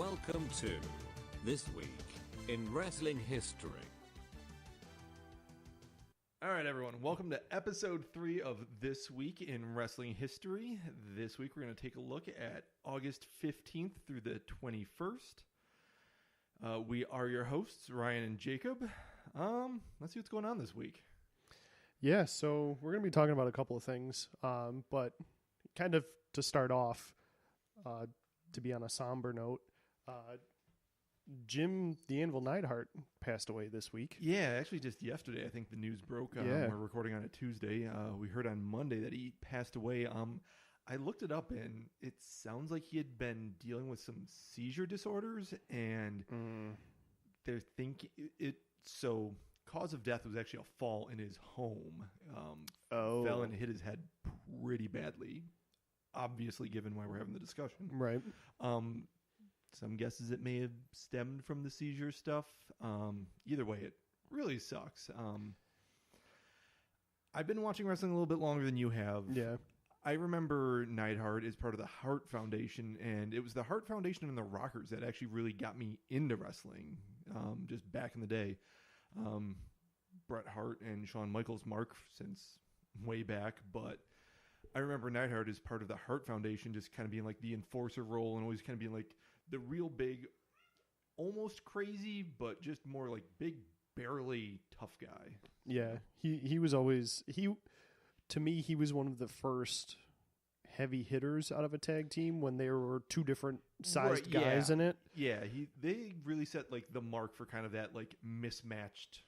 Welcome to This Week in Wrestling History. All right, everyone. Welcome to episode 3 of This Week in Wrestling History. This week, we're going to take a look at August 15th through the 21st. We are your hosts, Ryan and Jacob. Let's see what's going on this week. Yeah, so we're going to be talking about a couple of things, but kind of to start off, to be on a somber note, Jim the Anvil Neidhart passed away this week. Yeah, actually just yesterday, I think the news broke. Yeah. We're recording on a Tuesday. We heard on Monday that he passed away. I looked it up, and it sounds like he had been dealing with some seizure disorders, and they're thinking it. So, cause of death was actually a fall in his home. Fell and hit his head pretty badly. Obviously, given why we're having the discussion, Right. Some guesses it may have stemmed from the seizure stuff. Either way, it really sucks. I've been watching wrestling a little bit longer than you have. Yeah. I remember Neidhart is part of the Hart Foundation, and it was the Hart Foundation and the Rockers that actually really got me into wrestling, just back in the day. Bret Hart and Shawn Michaels mark since way back, but I remember Neidhart is part of the Hart Foundation, just kind of being like the enforcer role and always kind of being like the real big, almost crazy, but just more like big, barely tough guy. Yeah, he was always, to me, he was one of the first heavy hitters out of a tag team when there were two different sized guys in it. Yeah, they really set like the mark for kind of that like mismatched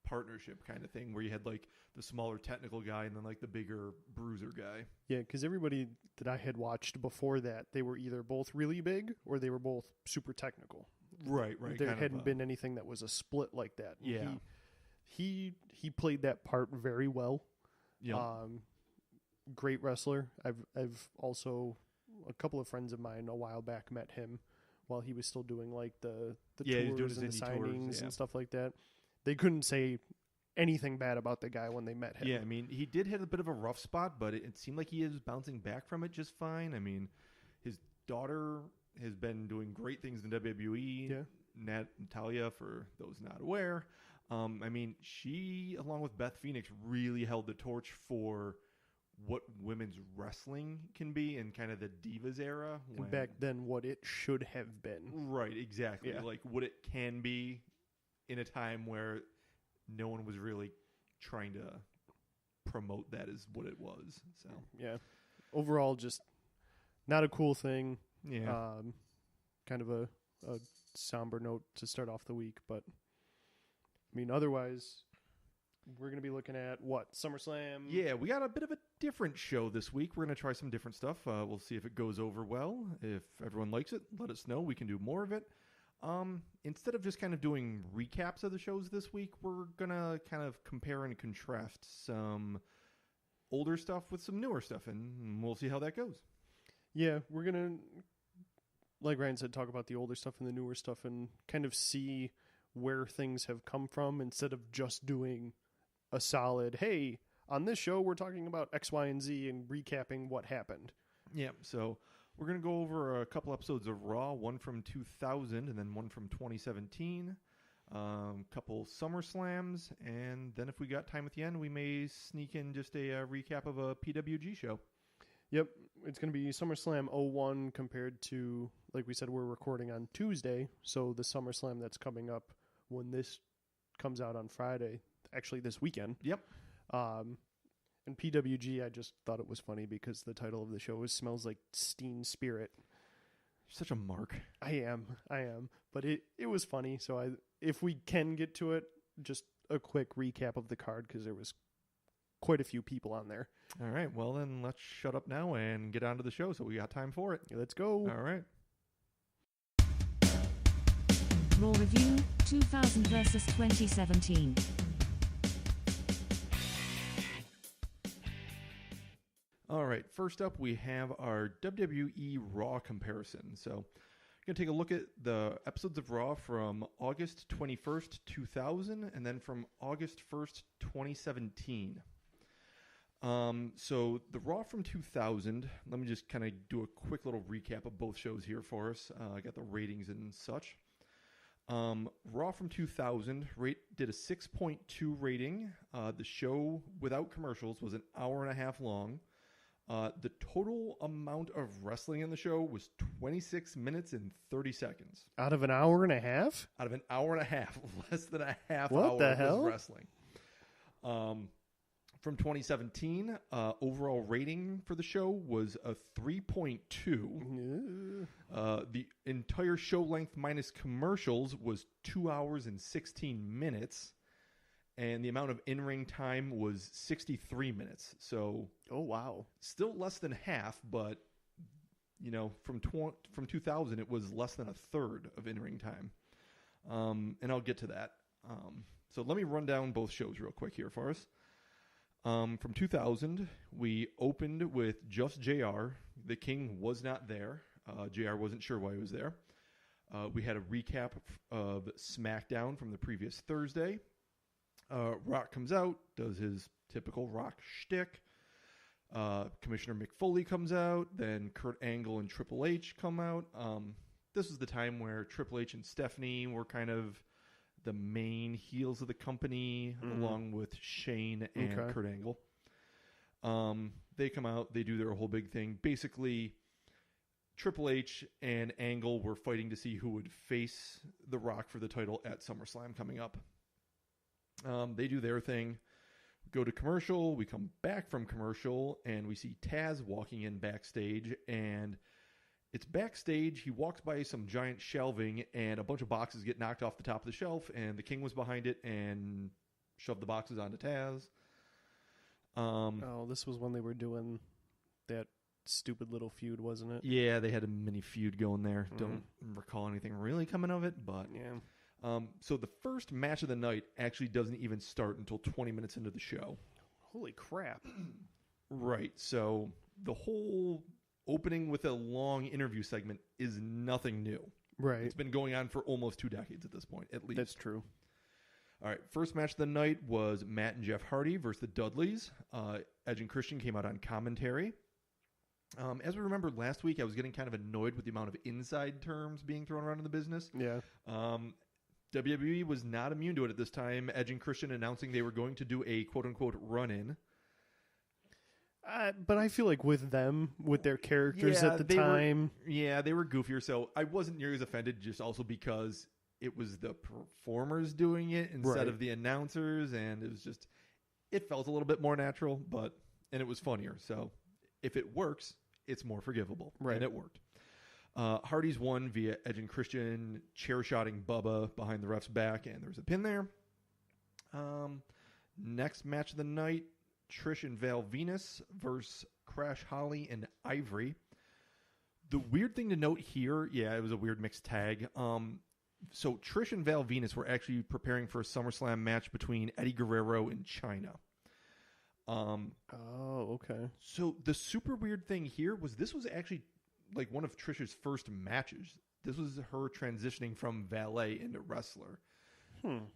partnership kind of thing where you had like the smaller technical guy and then like the bigger bruiser guy. Yeah, because everybody that I had watched before that, they were either both really big or they were both super technical. Right. There hadn't been anything that was a split like that. Yeah. He played that part very well. Yeah. Great wrestler. I've also, a couple of friends of mine a while back met him while he was still doing like the tours and the signings and stuff like that. They couldn't say anything bad about the guy when they met him. Yeah, I mean, he did hit a bit of a rough spot, but it seemed like he is bouncing back from it just fine. I mean, his daughter has been doing great things in WWE. Yeah. Natalia, for those not aware. I mean, she, along with Beth Phoenix, really held the torch for what women's wrestling can be in kind of the Divas era. And back then, what it should have been. Right, exactly. Yeah. Like what it can be in a time where no one was really trying to promote that as what it was. So yeah, overall, just not a cool thing. Yeah, kind of a somber note to start off the week, but I mean, otherwise, we're going to be looking at what, SummerSlam? Yeah, we got a bit of a different show this week. We're going to try some different stuff. We'll see if it goes over well. If everyone likes it, let us know. We can do more of it. Instead of just kind of doing recaps of the shows this week, we're going to kind of compare and contrast some older stuff with some newer stuff, and we'll see how that goes. Yeah, we're going to, like Ryan said, talk about the older stuff and the newer stuff and kind of see where things have come from instead of just doing a solid, hey, on this show we're talking about X, Y, and Z and recapping what happened. Yeah, so we're going to go over a couple episodes of Raw, one from 2000 and then one from 2017, couple SummerSlams, and then if we got time at the end, we may sneak in just a recap of a PWG show. Yep, it's going to be SummerSlam 01 compared to, like we said, we're recording on Tuesday, so the SummerSlam that's coming up when this comes out on Friday, actually this weekend. Yep. And PWG, I just thought it was funny because the title of the show is Smells Like Steen Spirit. You're such a mark. I am. But it was funny, so if we can get to it, just a quick recap of the card because there was quite a few people on there. All right, well then let's shut up now and get on to the show so we got time for it. Let's go. All right. Raw Review, 2000 versus 2017. All right, first up we have our WWE Raw comparison. So we're going to take a look at the episodes of Raw from August 21st, 2000, and then from August 1st, 2017. So the Raw from 2000, let me just kind of do a quick little recap of both shows here for us. I got the ratings and such. Raw from 2000 did a 6.2 rating. The show without commercials was an hour and a half long. The total amount of wrestling in the show was 26 minutes and 30 seconds. Out of an hour and a half? Out of an hour and a half, less than a half What hour the hell? was wrestling. From 2017, overall rating for the show was a 3.2. The entire show length minus commercials was 2 hours and 16 minutes. And the amount of in-ring time was 63 minutes. So, Oh, wow. still less than half, but, you know, from 2000, it was less than a third of in-ring time. And I'll get to that. So let me run down both shows real quick here for us. From 2000, we opened with just JR. The King was not there. JR wasn't sure why he was there. We had a recap of SmackDown from the previous Thursday. Rock comes out, does his typical Rock shtick. Commissioner Mick Foley comes out. Then Kurt Angle and Triple H come out. This was the time where Triple H and Stephanie were kind of the main heels of the company, along with Shane and Kurt Angle. They come out, they do their whole big thing. Basically, Triple H and Angle were fighting to see who would face The Rock for the title at SummerSlam coming up. They do their thing, go to commercial, we come back from commercial, and we see Taz walking in backstage, and it's backstage. He walks by some giant shelving, and a bunch of boxes get knocked off the top of the shelf, and the King was behind it and shoved the boxes onto Taz. This was when they were doing that stupid little feud, wasn't it? Yeah, they had a mini feud going there. Don't recall anything really coming of it, but Yeah. So the first match of the night actually doesn't even start until 20 minutes into the show. Holy crap. Right. So the whole opening with a long interview segment is nothing new. Right. It's been going on for almost 2 decades at this point, at least. That's true. All right. First match of the night was Matt and Jeff Hardy versus the Dudleys. Edge and Christian came out on commentary. As we remembered last week, I was getting kind of annoyed with the amount of inside terms being thrown around in the business. Yeah. WWE was not immune to it at this time. Edge and Christian announcing they were going to do a quote-unquote run-in. But I feel like with them, with their characters at the time... they were goofier, so I wasn't nearly as offended, just also because it was the performers doing it instead of the announcers, and it was just... It felt a little bit more natural, and it was funnier, so if it works, it's more forgivable, and it worked. Hardy's won via Edge and Christian chair-shotting Bubba behind the ref's back, and there's a pin there. Next match of the night, Trish and Val Venus versus Crash Holly and Ivory. The weird thing to note here, it was a weird mixed tag. So Trish and Val Venus were actually preparing for a SummerSlam match between Eddie Guerrero and Chyna. Okay. So the super weird thing here was this was actually like one of Trish's first matches. This was her transitioning from valet into wrestler.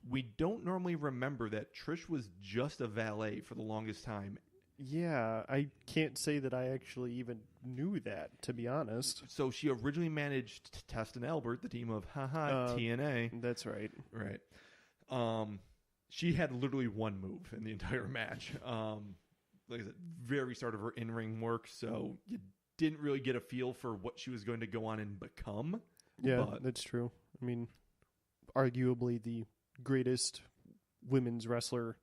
We don't normally remember that Trish was just a valet for the longest time. Yeah, I can't say that I actually even knew that, to be honest. So she originally managed Test and Albert, the team of TNA. That's right. Right. She had literally one move in the entire match. Like I said, very start of her in-ring work, so you didn't really get a feel for what she was going to go on and become. Yeah, that's true. I mean, arguably the greatest women's wrestler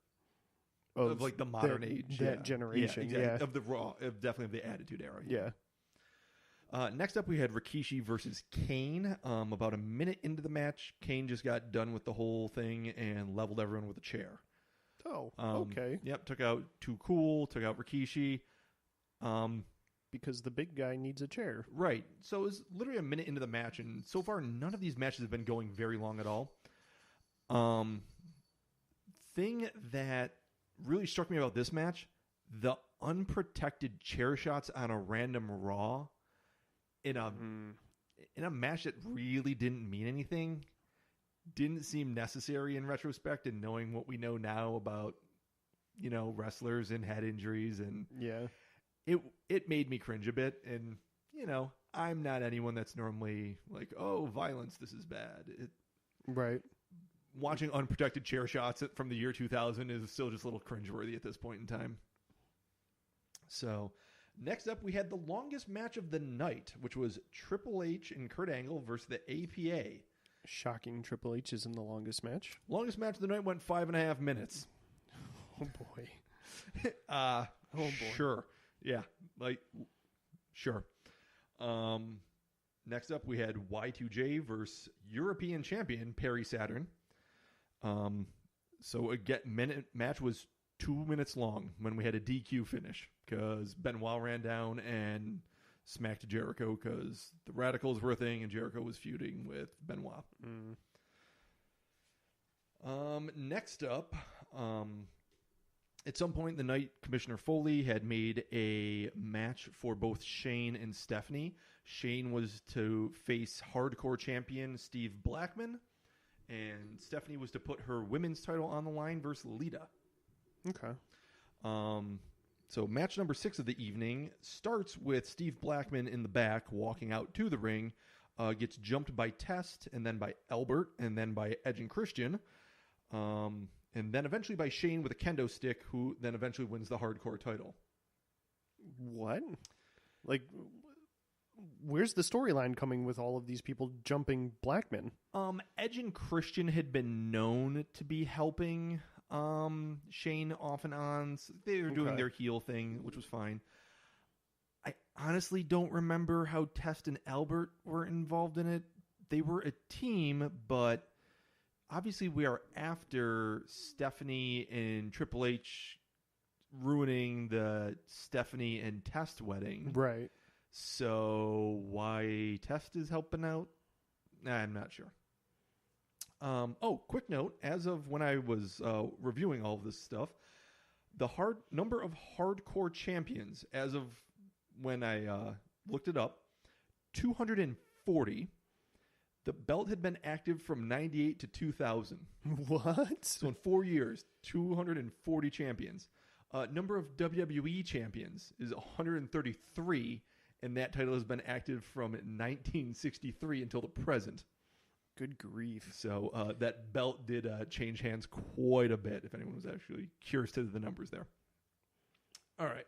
of like the modern age, that generation. Yeah, exactly. Of the Raw, definitely of the Attitude Era. Yeah. Next up, we had Rikishi versus Kane. About a minute into the match, Kane just got done with the whole thing and leveled everyone with a chair. Oh, okay. Yep, took out Too Cool, took out Rikishi. Because the big guy needs a chair. Right. So it was literally a minute into the match, and so far none of these matches have been going very long at all. Thing that really struck me about this match, the unprotected chair shots on a random Raw in a match that really didn't mean anything, didn't seem necessary in retrospect, and knowing what we know now about wrestlers and had injuries, and Yeah. it made me cringe a bit. And I'm not anyone that's normally like, oh, violence, this is bad. Right. Watching unprotected chair shots from the year 2000 is still just a little cringeworthy at this point in time. So next up, we had the longest match of the night, which was Triple H and Kurt Angle versus the APA. Shocking. Triple H is in the longest match. Longest match of the night went 5.5 minutes. Oh boy. Oh boy. Sure. Yeah. Sure. Next up, we had Y2J versus European champion Perry Saturn. So again, match was 2 minutes long when we had a DQ finish because Benoit ran down and smacked Jericho because the Radicals were a thing and Jericho was feuding with Benoit. Next up, at some point in the night, Commissioner Foley had made a match for both Shane and Stephanie. Shane was to face hardcore champion Steve Blackman, and Stephanie was to put her women's title on the line versus Lita. Okay. So match number 6 of the evening starts with Steve Blackman in the back walking out to the ring, gets jumped by Test, and then by Albert, and then by Edge and Christian, and then eventually by Shane with a kendo stick, who then eventually wins the hardcore title. What? Like, where's the storyline coming with all of these people jumping Blackman? Edge and Christian had been known to be helping Shane off and on. So they were doing their heel thing, which was fine. I honestly don't remember how Test and Albert were involved in it. They were a team, but obviously we are after Stephanie and Triple H ruining the Stephanie and Test wedding. Right. So why Test is helping out? I'm not sure. Quick note. As of when I was reviewing all of this stuff, the number of hardcore champions as of when I looked it up, 240. The belt had been active from 98 to 2000. What? So in 4 years, 240 champions. Number of WWE champions is 133, and that title has been active from 1963 until the present. Good grief. So that belt did change hands quite a bit, if anyone was actually curious to the numbers there. All right.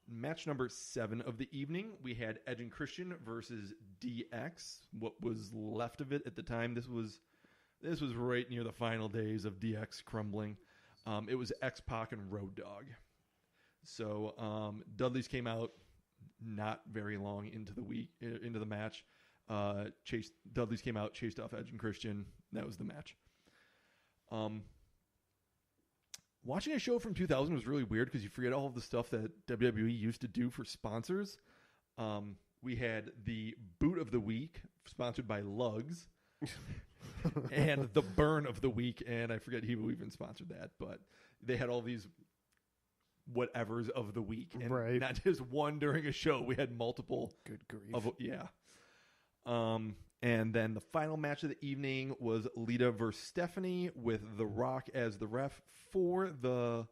Match number 7 of the evening, we had Edge and Christian versus DX. What was left of it at the time, this was right near the final days of DX crumbling. It was X-Pac and Road Dogg. So Dudley's came out not very long into the match. Dudley's came out, chased off Edge and Christian. That was the match. Watching a show from 2000 was really weird because you forget all of the stuff that WWE used to do for sponsors. We had the Boot of the Week, sponsored by Lugs, and the Burn of the Week, and I forget who even sponsored that, but they had all these whatevers of the week, and not just one during a show. We had multiple. Good grief. And then the final match of the evening was Lita versus Stephanie with The Rock as the ref for the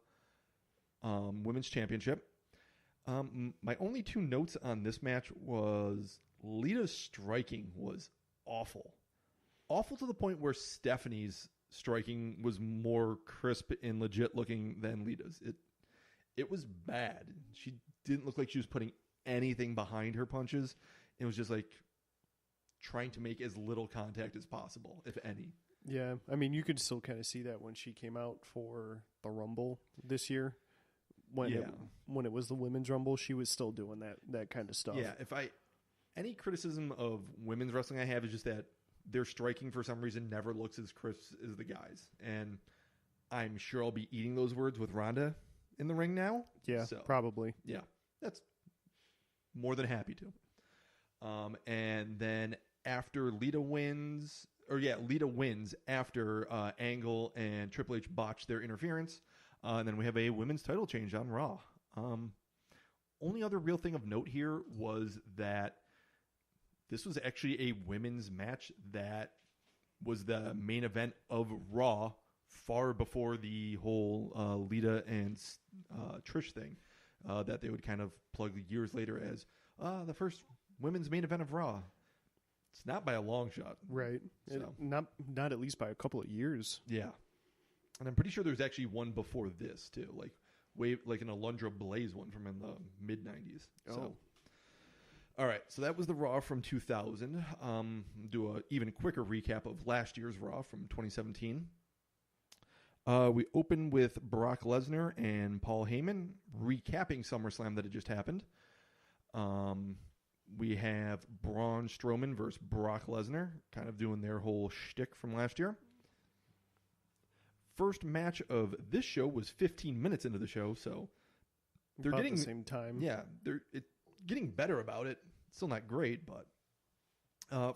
women's championship. My only 2 notes on this match was Lita's striking was awful. Awful to the point where Stephanie's striking was more crisp and legit looking than Lita's. It was bad. She didn't look like she was putting anything behind her punches. It was just like trying to make as little contact as possible, if any. Yeah, I mean, you could still kind of see that when she came out for the Rumble this year. When it was the Women's Rumble, she was still doing that kind of stuff. Yeah, any criticism of women's wrestling I have is just that their striking for some reason never looks as crisp as the guys. And I'm sure I'll be eating those words with Ronda in the ring now. Yeah, so, probably. Yeah, that's more than happy to. And then after Lita wins after Angle and Triple H botched their interference. And then we have a women's title change on Raw. Only other real thing of note here was that this was actually a women's match that was the main event of Raw far before the whole Lita and Trish thing that they would kind of plug years later as the first women's main event of Raw. It's not by a long shot. Right. So. Not at least by a couple of years. Yeah. And I'm pretty sure there's actually one before this, too. Like an Alundra Blaze one from in the mid-90s. So. All right. So that was the Raw from 2000. Do an even quicker recap of last year's Raw from 2017. We open with Brock Lesnar and Paul Heyman recapping SummerSlam that had just happened. We have Braun Strowman versus Brock Lesnar, kind of doing their whole shtick from last year. First match of this show was 15 minutes into the show, so they're About getting the same time. Yeah, they're getting better about it. Still not great, but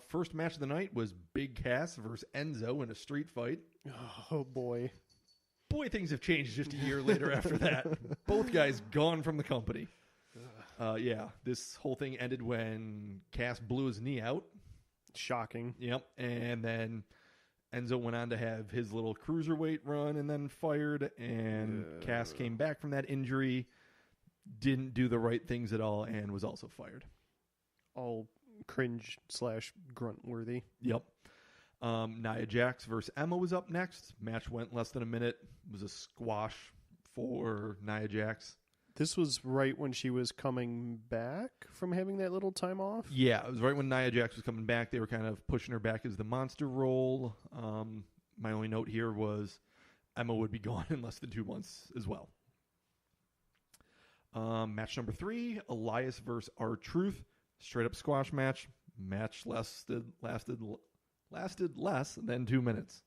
first match of the night was Big Cass versus Enzo in a street fight. Oh boy. Boy, things have changed just a year later after that. Both guys gone from the company. Yeah, this whole thing ended when Cass blew his knee out. Shocking. Yep, and then Enzo went on to have his little cruiserweight run and then fired, and Cass came back from that injury, didn't do the right things at all, and was also fired. All cringe/grunt worthy. Yep. Nia Jax versus Emma was up next. Match went less than a minute. It was a squash for Nia Jax. This was right when she was coming back from having that little time off? Yeah, it was right when Nia Jax was coming back. They were kind of pushing her back as the monster role. My only note here was Emma would be gone in less than 2 months as well. Match number 3, Elias versus R-Truth. Straight up squash match. Match lasted less than 2 minutes.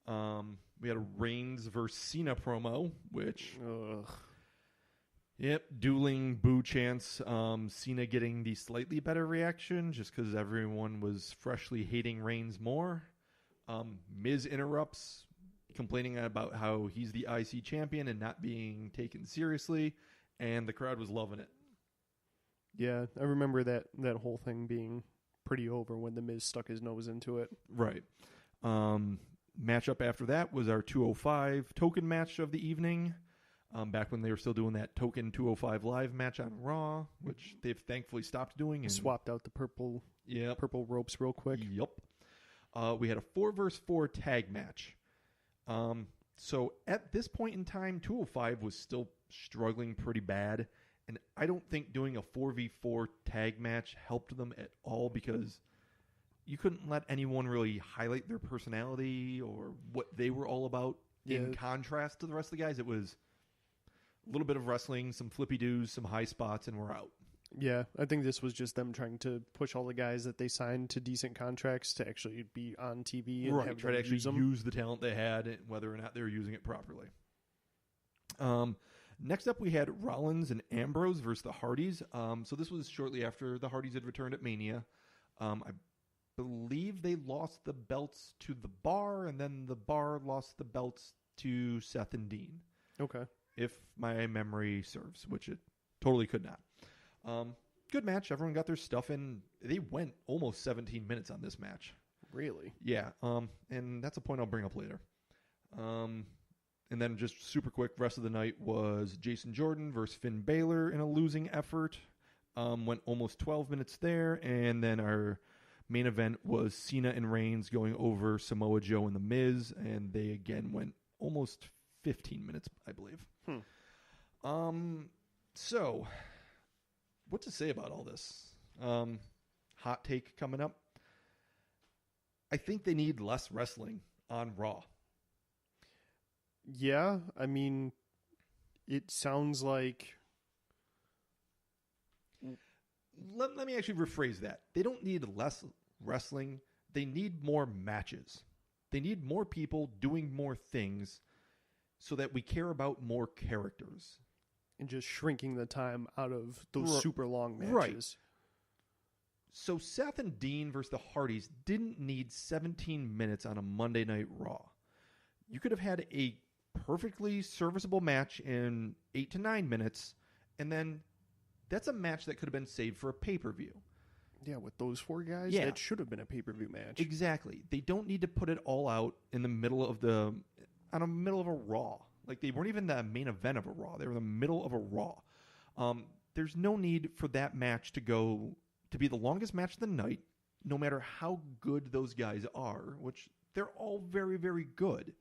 We had a Reigns versus Cena promo, which... Yep, dueling boo chants. Cena getting the slightly better reaction just because everyone was freshly hating Reigns more. Miz interrupts, complaining about how he's the IC champion and not being taken seriously, and the crowd was loving it. Yeah, I remember that whole thing being pretty over when the Miz stuck his nose into it. Right. Matchup after that was our 205 token match of the evening. Back when they were still doing that token 205 live match on Raw, which they've thankfully stopped doing. And swapped out the purple ropes real quick. Yep. We had a 4 versus 4 tag match. So at this point in time, 205 was still struggling pretty bad. And I don't think doing a 4v4 tag match helped them at all because you couldn't let anyone really highlight their personality or what they were all about in contrast to the rest of the guys. It was a little bit of wrestling, some flippy-doos, some high spots, and we're out. Yeah, I think this was just them trying to push all the guys that they signed to decent contracts to actually be on TV and have try to actually use use the talent they had, and whether or not they were using it properly. Next up, we had Rollins and Ambrose versus the Hardys. So this was shortly after the Hardys had returned at Mania. I believe they lost the belts to the Bar, and then the Bar lost the belts to Seth and Dean. Okay. If my memory serves, which it totally could not. Good match. Everyone got their stuff in. They went almost 17 minutes on this match. Really? Yeah. And that's a point I'll bring up later. And then just super quick, rest of the night was Jason Jordan versus Finn Balor in a losing effort. Went almost 12 minutes there. And then our main event was Cena and Reigns going over Samoa Joe and The Miz. And they again went almost 15 minutes, I believe. So, what to say about all this? Hot take coming up. I think they need less wrestling on Raw. Yeah, I mean, it sounds like... Let me actually rephrase that. They don't need less wrestling. They need more matches. They need more people doing more things so that we care about more characters. And just shrinking the time out of those super long matches. Right. So Seth and Dean versus the Hardys didn't need 17 minutes on a Monday Night Raw. You could have had a perfectly serviceable match in 8 to 9 minutes, and then that's a match that could have been saved for a pay-per-view. Yeah, with those 4 guys, Yeah. that should have been a pay-per-view match. Exactly. They don't need to put it all out in the middle of middle of a Raw. Like, they weren't even the main event of a Raw. They were the middle of a Raw. There's no need for that match to be the longest match of the night, no matter how good those guys are, which they're all very, very good.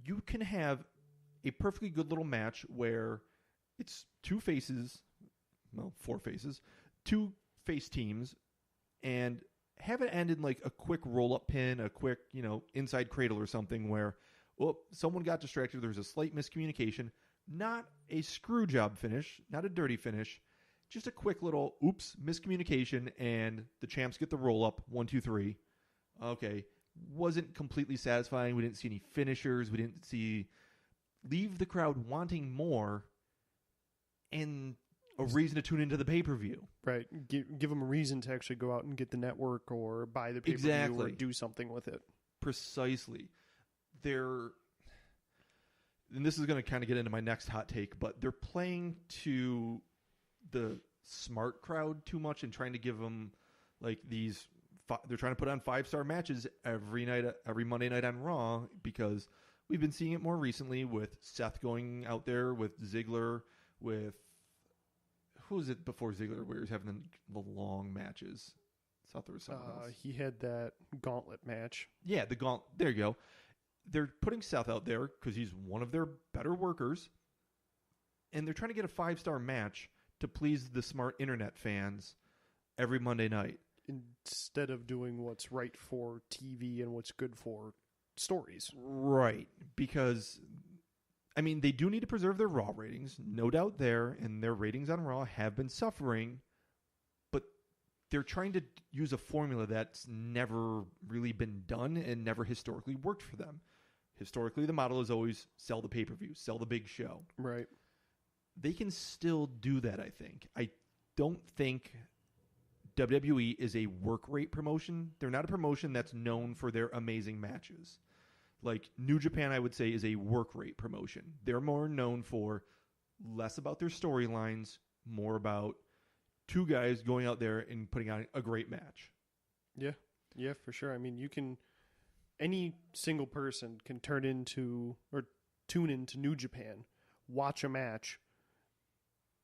You can have a perfectly good little match where it's 4 faces, 2 face teams, and have it end in like a quick roll-up pin, a quick, inside cradle or something where, someone got distracted, there's a slight miscommunication, not a screw job finish, not a dirty finish, just a quick little, miscommunication, and the champs get the roll-up, 1, 2, 3. Okay, wasn't completely satisfying, we didn't see any finishers, we didn't leave the crowd wanting more, and a reason to tune into the pay-per-view. Right. Give them a reason to actually go out and get the network or buy the pay-per-view or do something with it. Precisely. And this is going to kind of get into my next hot take, but they're playing to the smart crowd too much and trying to give them like these. They're trying to put on 5-star matches every night, every Monday night on Raw, because we've been seeing it more recently with Seth going out there with Ziggler, with who was it before Ziggler where he was having the long matches? I thought there was someone else. He had that gauntlet match. Yeah, the gauntlet. There you go. They're putting Seth out there because he's one of their better workers, and they're trying to get a 5-star match to please the smart internet fans every Monday night. Instead of doing what's right for TV and what's good for stories. Right, because, they do need to preserve their Raw ratings, no doubt there, and their ratings on Raw have been suffering, but they're trying to use a formula that's never really been done and never historically worked for them. Historically, the model is always sell the pay-per-view, sell the big show. Right. They can still do that, I think. I don't think WWE is a work rate promotion. They're not a promotion that's known for their amazing matches. Like New Japan, I would say, is a work rate promotion. They're more known for less about their storylines, more about 2 guys going out there and putting on a great match. Yeah, for sure. Any single person can tune into New Japan, watch a match,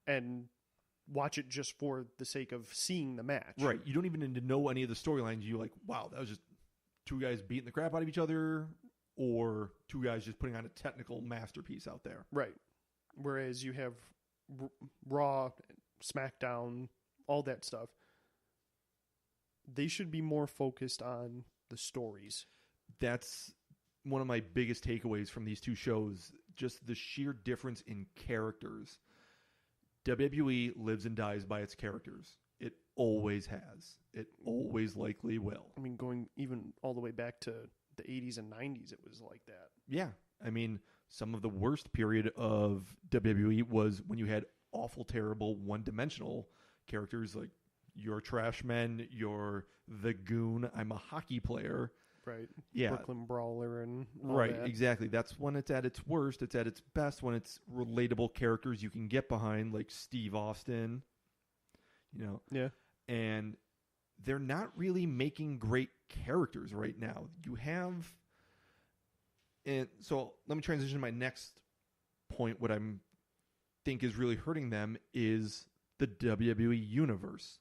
and watch it just for the sake of seeing the match. Right. You don't even need to know any of the storylines. You're like, wow, that was just 2 guys beating the crap out of each other, or 2 guys just putting on a technical masterpiece out there. Right. Whereas you have Raw, SmackDown, all that stuff. They should be more focused on the stories. That's one of my biggest takeaways from these 2 shows, just the sheer difference in characters. WWE lives and dies by its characters. It always has. It always likely will. Going even all the way back to the 80s and 90s, it was like that. Yeah. Some of the worst period of WWE was when you had awful, terrible, one-dimensional characters like you're Trash Men, you're the Goon, I'm a hockey player. Right. Yeah. Brooklyn Brawler and all right, that. exactly. That's when it's at its worst. It's at its best when it's relatable characters you can get behind, like Steve Austin. Yeah. And they're not really making great characters right now. And so let me transition to my next point. What I think is really hurting them is the WWE Universe.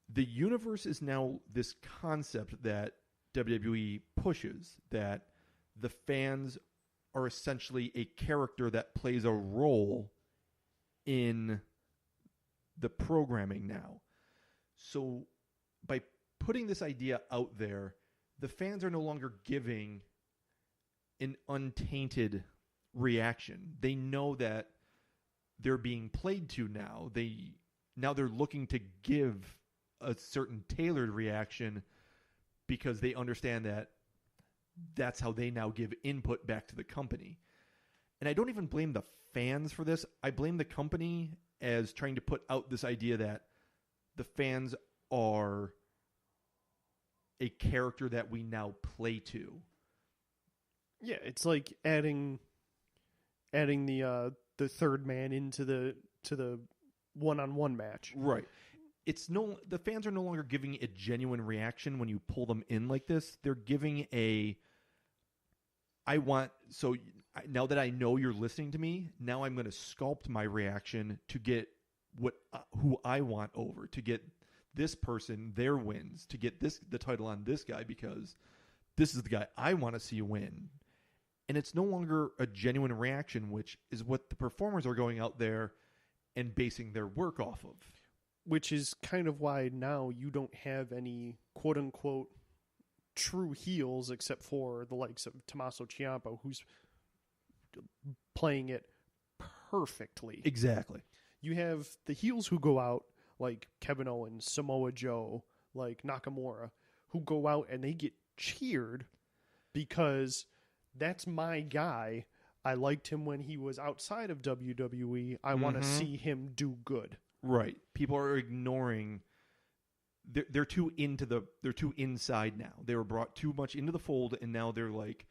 The universe is now this concept that WWE pushes, that the fans are essentially a character that plays a role in the programming now. So by putting this idea out there, the fans are no longer giving an untainted reaction. They know that they're being played to now. They're looking to give a certain tailored reaction because they understand that that's how they now give input back to the company. And I don't even blame the fans for this. I blame the company as trying to put out this idea that the fans are a character that we now play to. Yeah, it's like adding the third man into the one-on-one match. Right. The fans are no longer giving a genuine reaction when you pull them in like this. They're giving now that I know you're listening to me, now I'm going to sculpt my reaction to get who I want over, to get this person their wins, to get the title on this guy because this is the guy I want to see win. And it's no longer a genuine reaction, which is what the performers are going out there and basing their work off of. Which is kind of why now you don't have any quote-unquote true heels except for the likes of Tommaso Ciampa, who's playing it perfectly. Exactly. You have the heels who go out, like Kevin Owens, Samoa Joe, like Nakamura, who go out and they get cheered because that's my guy. I liked him when he was outside of WWE. I want to see him do good. Right. People are ignoring. They're too inside now. They were brought too much into the fold, and now they're like,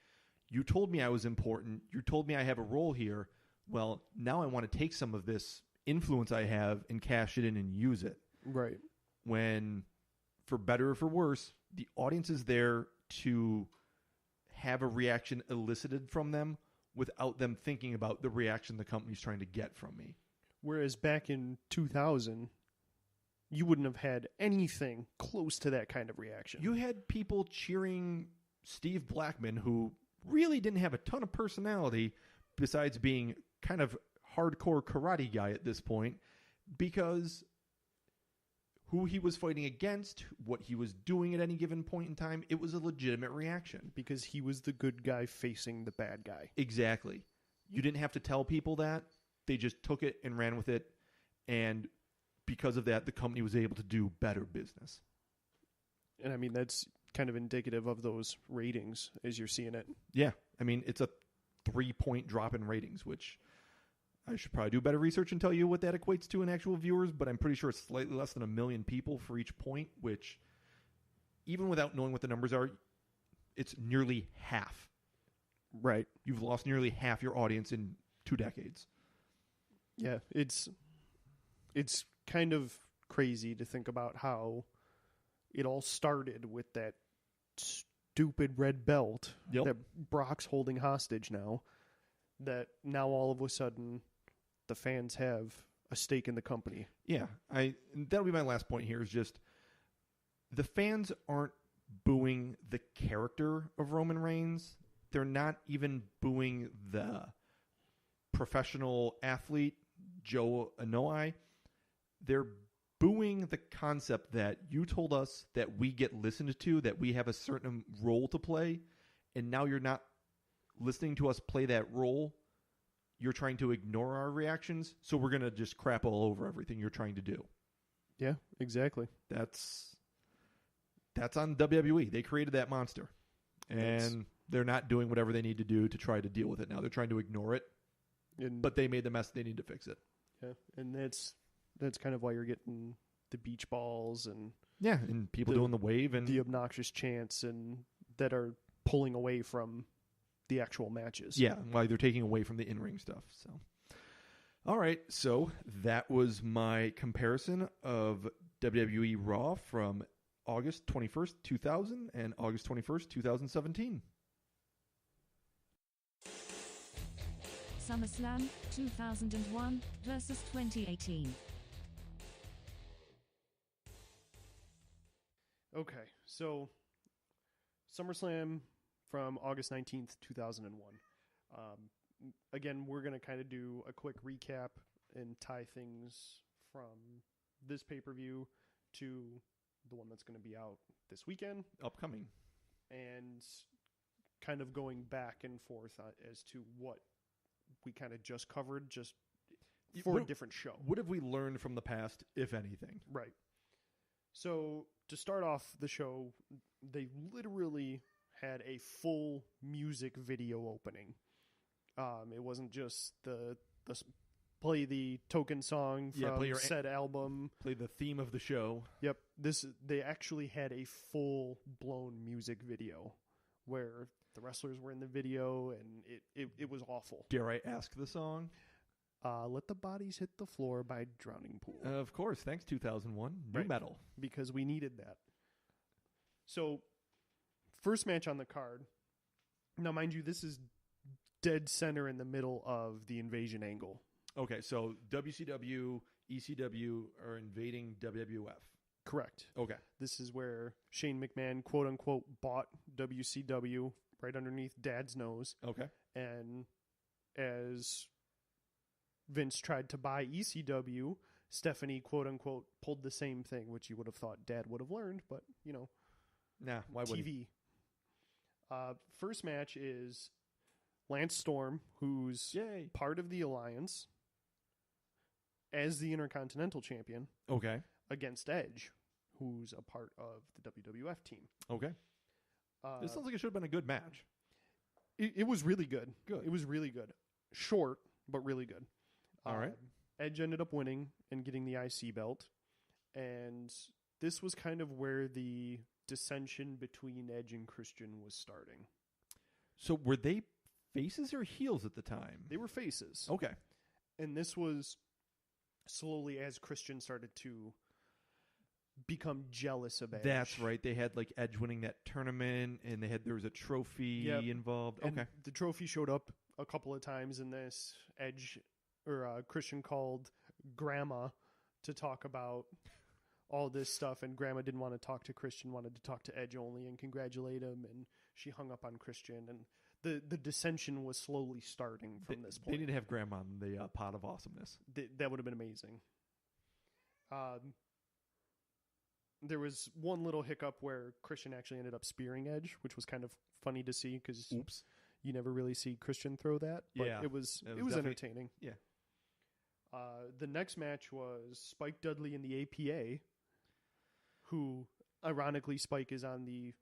"You told me I was important. You told me I have a role here. Well, now I want to take some of this influence I have and cash it in and use it." Right. When, for better or for worse, the audience is there to have a reaction elicited from them without them thinking about the reaction the company's trying to get from me. Whereas back in 2000, you wouldn't have had anything close to that kind of reaction. You had people cheering Steve Blackman, who really didn't have a ton of personality besides being kind of hardcore karate guy at this point, because who he was fighting against, what he was doing at any given point in time, it was a legitimate reaction. Because he was the good guy facing the bad guy. Exactly. You didn't have to tell people that. They just took it and ran with it. And because of that, the company was able to do better business. And I mean, that's kind of indicative of those ratings as you're seeing it. Yeah. I mean, it's a 3-point drop in ratings, which I should probably do better research and tell you what that equates to in actual viewers, but I'm pretty sure it's slightly less than 1 million people for each point, which, even without knowing what the numbers are, it's nearly half. Right. You've lost nearly half your audience in 2 decades. Yeah, it's kind of crazy to think about how it all started with that stupid red belt that Brock's holding hostage now, that now all of a sudden the fans have a stake in the company. Yeah, that'll be my last point here, is just the fans aren't booing the character of Roman Reigns. They're not even booing the professional athlete, Joe Anoa'i. They're booing the concept that you told us that we get listened to, that we have a certain role to play, and now you're not listening to us play that role. You're trying to ignore our reactions, so we're going to just crap all over everything you're trying to do. Yeah, exactly. That's on WWE. They created that monster, and they're not doing whatever they need to do to try to deal with it now. They're trying to ignore it, but they made the mess. They need to fix it. Yeah, and that's kind of why you're getting the beach balls and and people doing the wave and the obnoxious chants and that are pulling away from the actual matches. Yeah, why they're taking away from the in-ring stuff. So, all right, so that was my comparison of WWE Raw from August 21st, 2000 and August 21st, 2017. SummerSlam 2001 versus 2018. Okay, so SummerSlam from August 19th, 2001. Again, we're going to kind of do a quick recap and tie things from this pay-per-view to the one that's going to be out this weekend. Upcoming. And kind of going back and forth as to what we kind of just covered, just for a different show. What have we learned from the past, if anything? Right. So, to start off the show, they literally had a full music video opening. It wasn't just the play the token song from said album. Play the theme of the show. Yep. They actually had a full-blown music video where the wrestlers were in the video, and it was awful. Dare I ask the song? Let the Bodies Hit the Floor by Drowning Pool. Of course, thanks 2001. New Right. metal. Because we needed that. So, first match on the card. Now, mind you, this is dead center in the middle of the invasion angle. Okay, so WCW, ECW are invading WWF. Correct. Okay. This is where Shane McMahon, quote unquote, bought WCW right underneath Dad's nose. Okay. And as Vince tried to buy ECW, Stephanie, quote unquote, pulled the same thing, which you would have thought Dad would have learned, but, you know, Nah, why wouldn't he? TV. First match is Lance Storm, who's Yay. part of the Alliance, as the Intercontinental Champion, Okay. against Edge, who's a part of the WWF team. Okay. This sounds like it should have been a good match. It was really good. Good. It was really good. Short, but really good. All right. Edge ended up winning and getting the IC belt. And this was kind of where the dissension between Edge and Christian was starting. So were they faces or heels at the time? They were faces. Okay. And this was slowly as Christian started to become jealous of Edge. That's right. They had like Edge winning that tournament, and there was a trophy involved. And okay. the trophy showed up a couple of times in this. Edge or Christian called Grandma to talk about all this stuff, and Grandma didn't want to talk to Christian, wanted to talk to Edge only and congratulate him, and she hung up on Christian, and the dissension was slowly starting from this point. They need to have Grandma on the pot of awesomeness. That would have been amazing. There was one little hiccup where Christian actually ended up spearing Edge, which was kind of funny to see because Oops. you never really see Christian throw that. But Yeah. it was definitely- entertaining. Yeah. The next match was Spike Dudley and the APA, who, ironically, Spike is on the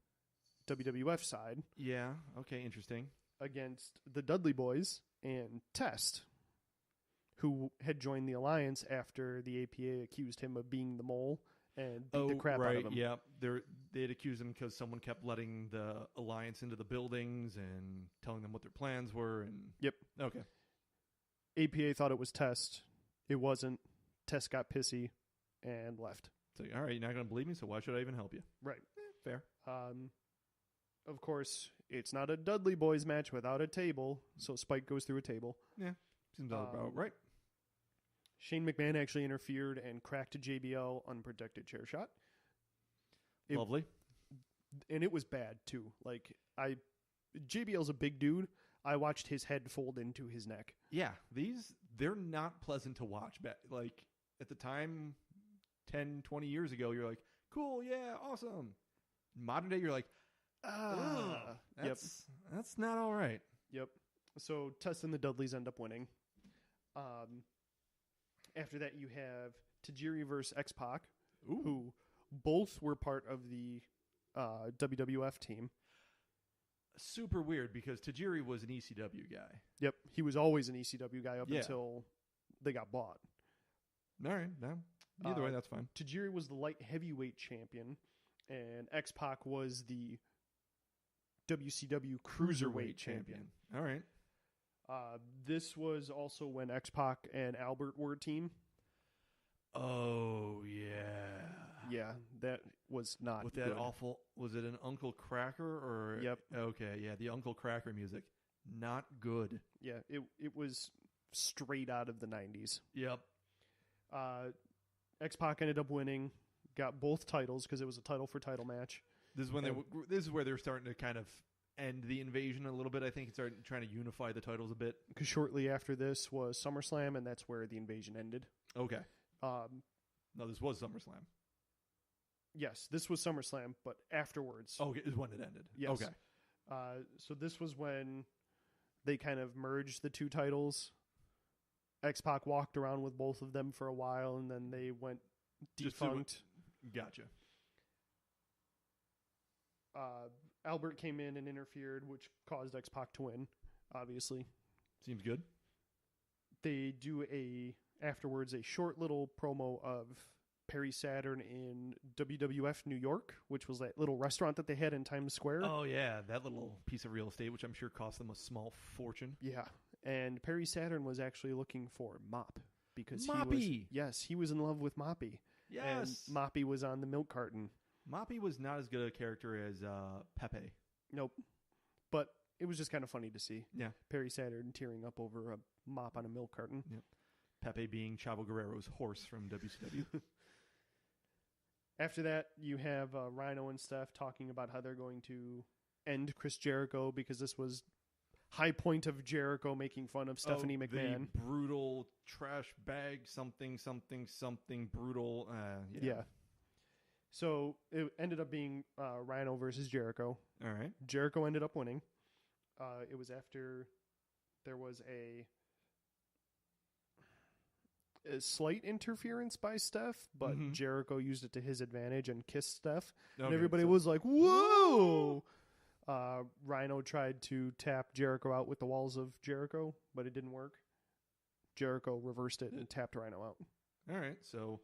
WWF side, Yeah. Okay. Interesting. against the Dudley Boys and Test, who had joined the Alliance after the APA accused him of being the mole and beat the crap right. out of him. Yeah. They'd accused him because someone kept letting the Alliance into the buildings and telling them what their plans were. And Yep. Okay. APA thought it was Test. It wasn't. Test got pissy and left. It's like, all right, you're not going to believe me, so why should I even help you? Right. Fair. Of course, it's not a Dudley Boys match without a table, so Spike goes through a table. Yeah. Seems about right. Shane McMahon actually interfered and cracked a JBL unprotected chair shot. Lovely. And it was bad, too. Like, JBL's a big dude. I watched his head fold into his neck. Yeah. They're not pleasant to watch. Like, at the time, 10, 20 years ago, you're like, cool, yeah, awesome. Modern day, you're like, that's not all right. Yep. So Test and the Dudleys end up winning. After that, you have Tajiri versus X-Pac, who both were part of the WWF team. Super weird because Tajiri was an ECW guy. Yep. He was always an ECW guy up Yeah. until they got bought. All right. No. Either way, that's fine. Tajiri was the light heavyweight champion, and X-Pac was the WCW cruiserweight champion. All right. This was also when X-Pac and Albert were a team. Oh, yeah. Yeah, that was not With that good. awful, was it an Uncle Cracker or? Yep. Okay, yeah, the Uncle Cracker music. Not good. Yeah, it was straight out of the 90s. Yep. X-Pac ended up winning, got both titles because it was a title for title match. This is when this is where they're starting to kind of end the invasion a little bit. I think it's starting trying to unify the titles a bit. Because shortly after this was SummerSlam, and that's where the invasion ended. Okay. No, this was SummerSlam. Yes, this was SummerSlam, but afterwards. Okay, is when it ended. Yes. Okay. So this was when they kind of merged the two titles. X-Pac walked around with both of them for a while, and then they went defunct. Gotcha. Albert came in and interfered, which caused X-Pac to win, obviously. Seems good. They do afterwards a short little promo of Perry Saturn in WWF New York, which was that little restaurant that they had in Times Square. Oh, yeah, that little piece of real estate, which I'm sure cost them a small fortune. Yeah. And Perry Saturn was actually looking for Mop because Moppy! he was in love with Moppy. Yes. And Moppy was on the milk carton. Moppy was not as good a character as Pepe. Nope. But it was just kind of funny to see. Yeah. Perry Saturn tearing up over a mop on a milk carton. Yep. Pepe being Chavo Guerrero's horse from WCW. After that, you have Rhino and Steph talking about how they're going to end Chris Jericho because this was high point of Jericho making fun of Stephanie McMahon. The brutal trash bag something brutal. Yeah. So it ended up being Rhino versus Jericho. All right. Jericho ended up winning. It was after there was a slight interference by Steph, but Jericho used it to his advantage and kissed Steph. Okay, and everybody was like, whoa! Rhino tried to tap Jericho out with the walls of Jericho, but it didn't work. Jericho reversed it and tapped Rhino out. All right. So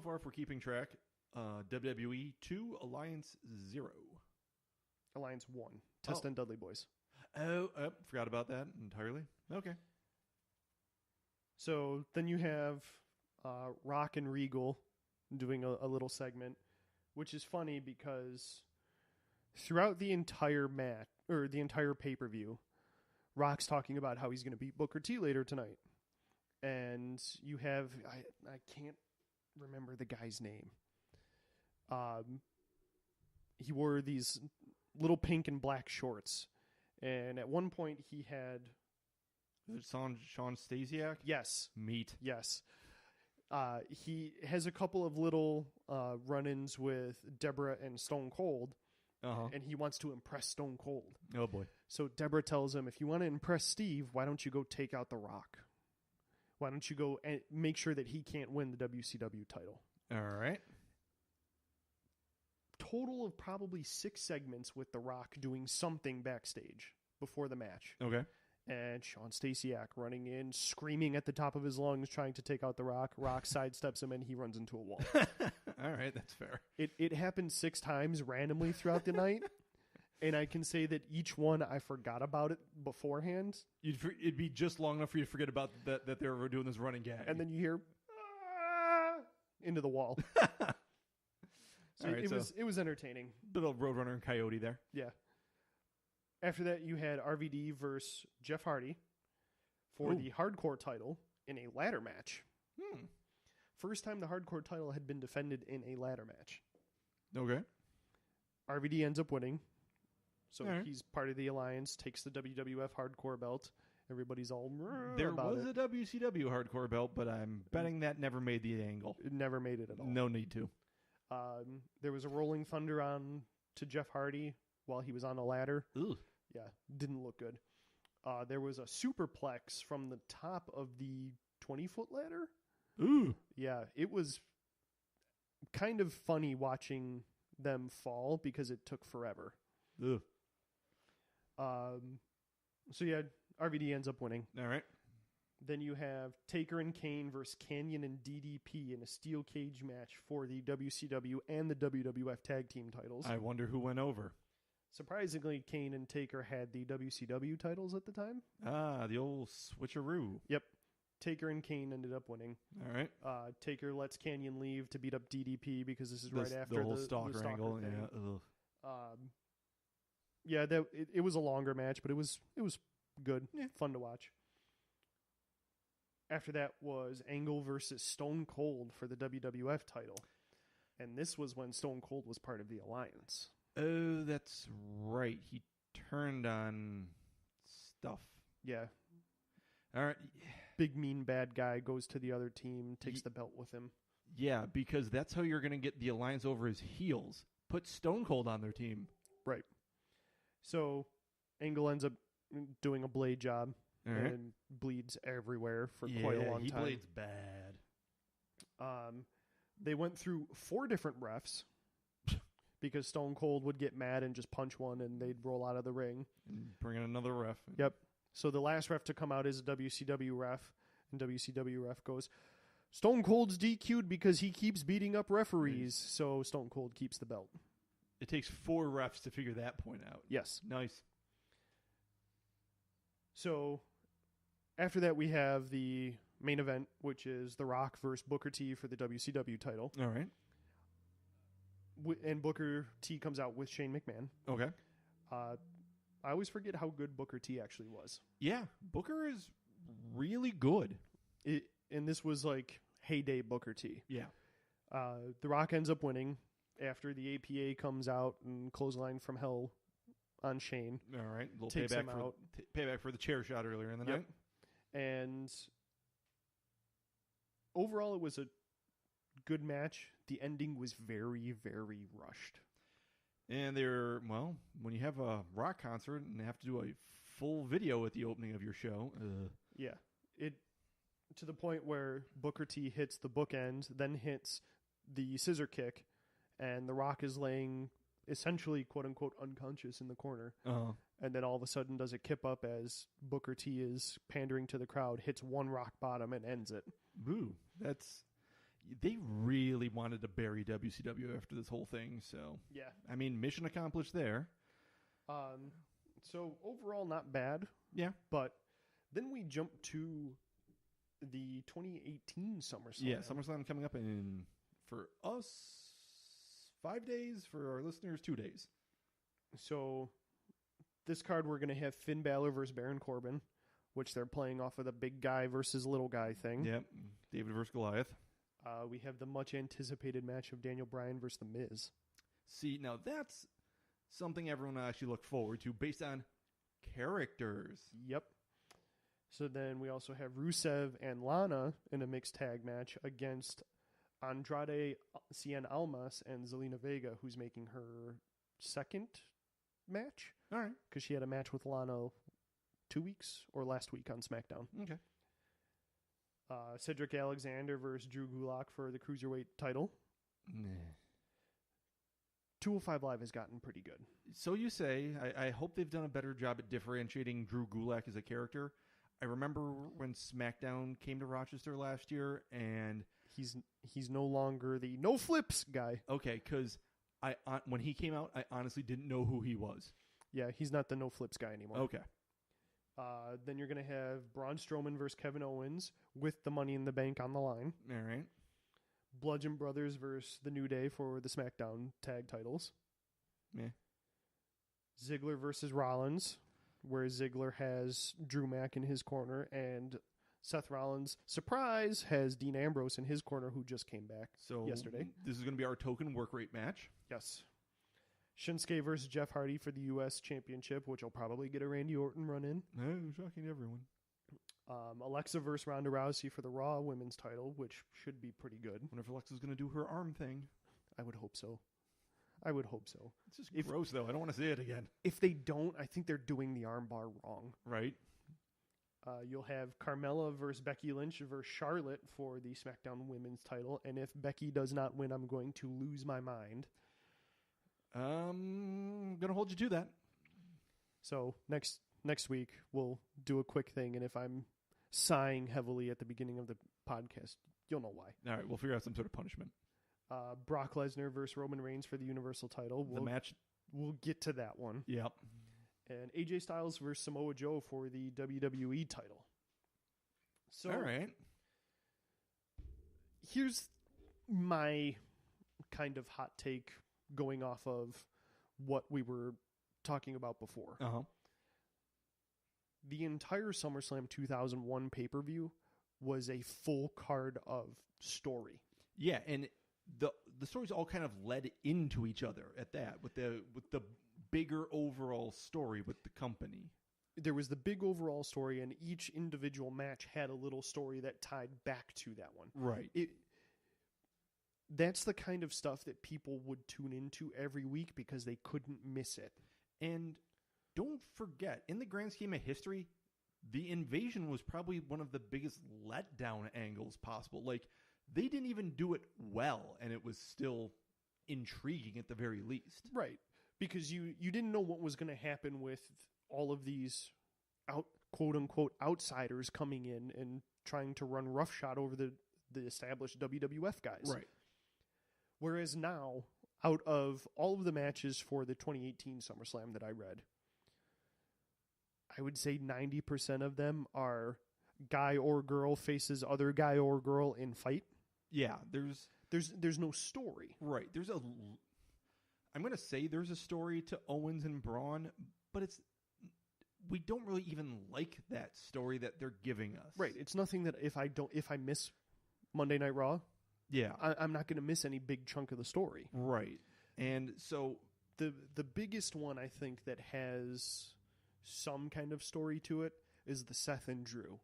far, if we're keeping track, WWE 2, Alliance 0. Alliance 1. Test and Dudley Boys. Oh, forgot about that entirely. Okay. So then you have Rock and Regal doing a little segment, which is funny because throughout the entire match or the entire pay-per-view, Rock's talking about how he's going to beat Booker T later tonight. And you have I can't remember the guy's name. He wore these little pink and black shorts. And at one point he had Sean Stasiak? Yes. Meat. Yes. He has a couple of little run-ins with Deborah and Stone Cold, and he wants to impress Stone Cold. Oh, boy. So Deborah tells him, if you want to impress Steve, why don't you go take out The Rock? Why don't you go and make sure that he can't win the WCW title? All right. Total of probably 6 segments with The Rock doing something backstage before the match. Okay. And Sean Stasiak running in, screaming at the top of his lungs, trying to take out The Rock. Rock sidesteps him, and he runs into a wall. All right, that's fair. It happened 6 times randomly throughout the night, and I can say that each one I forgot about it beforehand. It'd be just long enough for you to forget about that they were doing this running gag. And then you hear, into the wall. So it was entertaining. Little Roadrunner and Coyote there. Yeah. After that, you had RVD versus Jeff Hardy for the hardcore title in a ladder match. First time the hardcore title had been defended in a ladder match. Okay. RVD ends up winning. So right. He's part of the alliance, takes the WWF hardcore belt. Everybody's all there about was it. a WCW hardcore belt, but I'm betting that never made the angle. It never made it at all. No need to. There was a Rolling Thunder on to Jeff Hardy while he was on a ladder. Ugh. Yeah, didn't look good. There was a superplex from the top of the 20-foot ladder. Ooh. Yeah, it was kind of funny watching them fall because it took forever. Ugh. So yeah, RVD ends up winning. All right. Then you have Taker and Kane versus Canyon and DDP in a steel cage match for the WCW and the WWF tag team titles. I wonder who went over. Surprisingly, Kane and Taker had the WCW titles at the time. Ah, the old switcheroo. Yep. Taker and Kane ended up winning. All right. Taker lets Canyon leave to beat up DDP because this is right after the whole stalker angle. thing. Yeah. Ugh. Yeah, it was a longer match, but it was good, fun to watch. After that was Angle versus Stone Cold for the WWF title, and this was when Stone Cold was part of the Alliance. Oh, that's right. He turned on stuff. Yeah. All right. Big mean bad guy goes to the other team, takes the belt with him. Yeah, because that's how you're going to get the Alliance over his heels. Put Stone Cold on their team. Right. So Angle ends up doing a blade job and bleeds everywhere for quite a long time. He bleeds bad. They went through 4 different refs because Stone Cold would get mad and just punch one and they'd roll out of the ring. And bring in another ref. Yep. So the last ref to come out is a WCW ref, and WCW ref goes, Stone Cold's DQ'd because he keeps beating up referees, so Stone Cold keeps the belt. It takes 4 refs to figure that point out. Yes. Nice. So After that, we have the main event, which is The Rock versus Booker T for the WCW title. All right. And Booker T comes out with Shane McMahon. Okay. I always forget how good Booker T actually was. Yeah, Booker is really good. And this was like heyday Booker T. Yeah. The Rock ends up winning after the APA comes out and clothesline from hell on Shane. All right. A little Takes him out. Payback for the chair shot earlier in the night. And overall, it was a good match. The ending was very, very rushed. And when you have a rock concert and they have to do a full video at the opening of your show. Yeah. It to the point where Booker T hits the bookend, then hits the scissor kick, and The Rock is laying essentially, quote-unquote, unconscious in the corner. Uh-huh. And then all of a sudden does a kip up as Booker T is pandering to the crowd, hits one rock bottom, and ends it. Boo. They really wanted to bury WCW after this whole thing, so... Yeah. I mean, mission accomplished there. So overall, not bad. Yeah. But then we jump to the 2018 SummerSlam. Yeah, SummerSlam coming up in, for us, 5 days. For our listeners, 2 days. So this card, we're going to have Finn Balor versus Baron Corbin, which they're playing off of the big guy versus little guy thing. Yep. David versus Goliath. We have the much anticipated match of Daniel Bryan versus The Miz. See, now that's something everyone actually look forward to based on characters. Yep. So then we also have Rusev and Lana in a mixed tag match against Andrade Cien Almas and Zelina Vega, who's making her second match. All right. Because she had a match with Lana 2 weeks or last week on SmackDown. Okay. Cedric Alexander versus Drew Gulak for the Cruiserweight title. Nah. 205 Live has gotten pretty good. So you say. I hope they've done a better job at differentiating Drew Gulak as a character. I remember when SmackDown came to Rochester last year, and he's no longer the no flips guy. Okay, because when he came out, I honestly didn't know who he was. Yeah, he's not the no flips guy anymore. Okay. Then you're going to have Braun Strowman versus Kevin Owens with the Money in the Bank on the line. All right. Bludgeon Brothers versus The New Day for the SmackDown tag titles. Yeah. Ziggler versus Rollins, where Ziggler has Drew Mack in his corner, and Seth Rollins, surprise, has Dean Ambrose in his corner, who just came back yesterday. This is going to be our token work rate match. Yes. Shinsuke versus Jeff Hardy for the U.S. Championship, which will probably get a Randy Orton run in. No, shocking to everyone. Alexa versus Ronda Rousey for the Raw Women's title, which should be pretty good. Wonder if Alexa's going to do her arm thing. I would hope so. It's just gross, though. I don't want to see it again. If they don't, I think they're doing the armbar wrong. Right. You'll have Carmella versus Becky Lynch versus Charlotte for the SmackDown Women's title, and if Becky does not win, I'm going to lose my mind. I'm going to hold you to that. So next week, we'll do a quick thing, and if I'm sighing heavily at the beginning of the podcast, you'll know why. All right, we'll figure out some sort of punishment. Brock Lesnar versus Roman Reigns for the Universal title. The match. We'll get to that one. Yep. And AJ Styles versus Samoa Joe for the WWE title. So, all right. Here's my kind of hot take going off of what we were talking about before. Uh-huh. The entire SummerSlam 2001 pay-per-view was a full card of story. Yeah, and the stories all kind of led into each other at that with the bigger overall story with the company. There was the big overall story, and each individual match had a little story that tied back to that one. Right. That's the kind of stuff that people would tune into every week because they couldn't miss it. And don't forget, in the grand scheme of history, the invasion was probably one of the biggest letdown angles possible. Like, they didn't even do it well, and it was still intriguing at the very least. Right. Because you didn't know what was going to happen with all of these quote-unquote outsiders coming in and trying to run roughshod over the established WWF guys. Right. Whereas now, out of all of the matches for the 2018 SummerSlam that I read, I would say 90% of them are guy or girl faces other guy or girl in fight. Yeah, There's no story. right. I'm going to say there's a story to Owens and Braun, but we don't really even like that story that they're giving us. Right. It's nothing that if I miss Monday Night Raw, Yeah. I'm not going to miss any big chunk of the story. Right. And so The biggest one I think that has some kind of story to it is the Seth and Drew.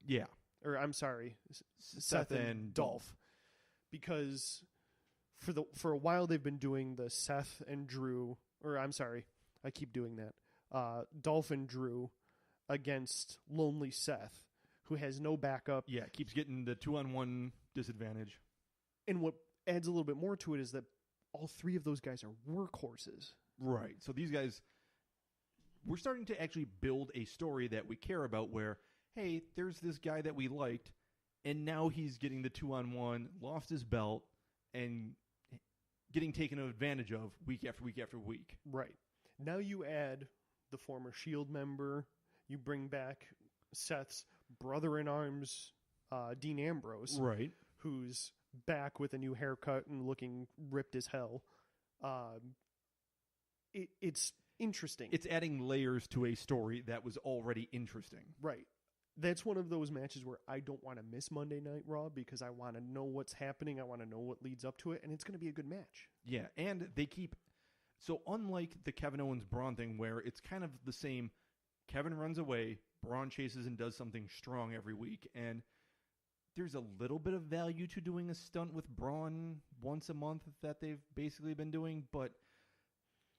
yeah, Or I'm sorry, Seth and Dolph. Because for a while they've been doing the Seth and Drew, or I'm sorry, I keep doing that. Dolph and Drew against Lonely Seth, who has no backup. yeah, keeps getting the 2-on-1 disadvantage. And what adds a little bit more to it is that all three of those guys are workhorses. Right. So these guys, we're starting to actually build a story that we care about where, hey, there's this guy that we liked, and now he's getting the 2-on-1, lost his belt, and getting taken advantage of week after week after week. Right. Now you add the former Shield member, you bring back Seth's brother-in-arms, Dean Ambrose, Right. who's back with a new haircut and looking ripped as hell. It's interesting. It's adding layers to a story that was already interesting. Right. That's one of those matches where I don't want to miss Monday Night Raw because I want to know what's happening. I want to know what leads up to it, and it's going to be a good match. Yeah, and they keep... So unlike the Kevin Owens-Braun thing where it's kind of the same, Kevin runs away, Braun chases and does something strong every week, and there's a little bit of value to doing a stunt with Braun once a month that they've basically been doing, but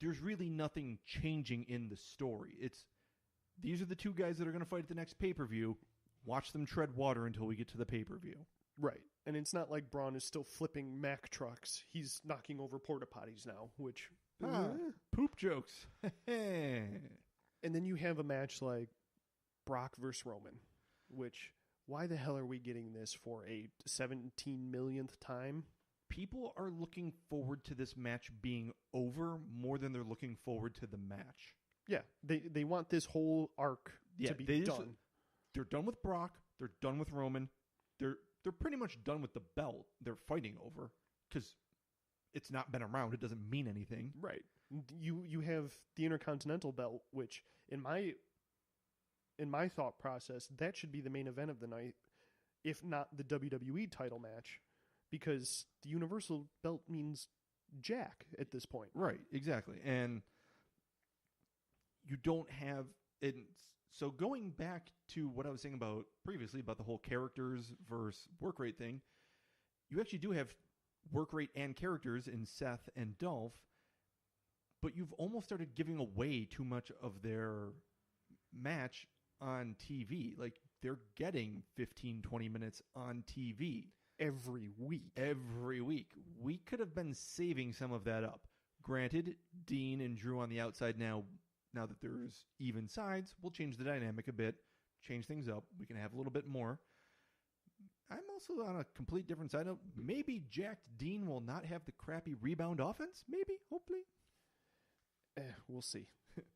there's really nothing changing in the story. These are the two guys that are going to fight at the next pay-per-view. Watch them tread water until we get to the pay-per-view. Right. And it's not like Braun is still flipping Mack trucks. He's knocking over porta potties now, which... Poop jokes. And then you have a match like Brock versus Roman, which, why the hell are we getting this for a 17 millionth time? People are looking forward to this match being over more than they're looking forward to the match. Yeah, they want this whole arc to be done. They're done with Brock. They're done with Roman. They're pretty much done with the belt they're fighting over because it's not been around. It doesn't mean anything. Right. You have the Intercontinental belt, which in my thought process, that should be the main event of the night, if not the WWE title match, because the Universal belt means jack at this point. Right, exactly. And you don't have it. So going back to what I was saying about previously about the whole characters versus work rate thing, you actually do have work rate and characters in Seth and Dolph, but you've almost started giving away too much of their match on TV. Like, they're getting 15, 20 minutes on TV. Every week. Every week. We could have been saving some of that up. Granted, Dean and Drew on the outside now that there's even sides, we'll change the dynamic a bit, change things up. We can have a little bit more. I'm also on a complete different side. Maybe jacked Dean will not have the crappy rebound offense. Maybe, hopefully. We'll see.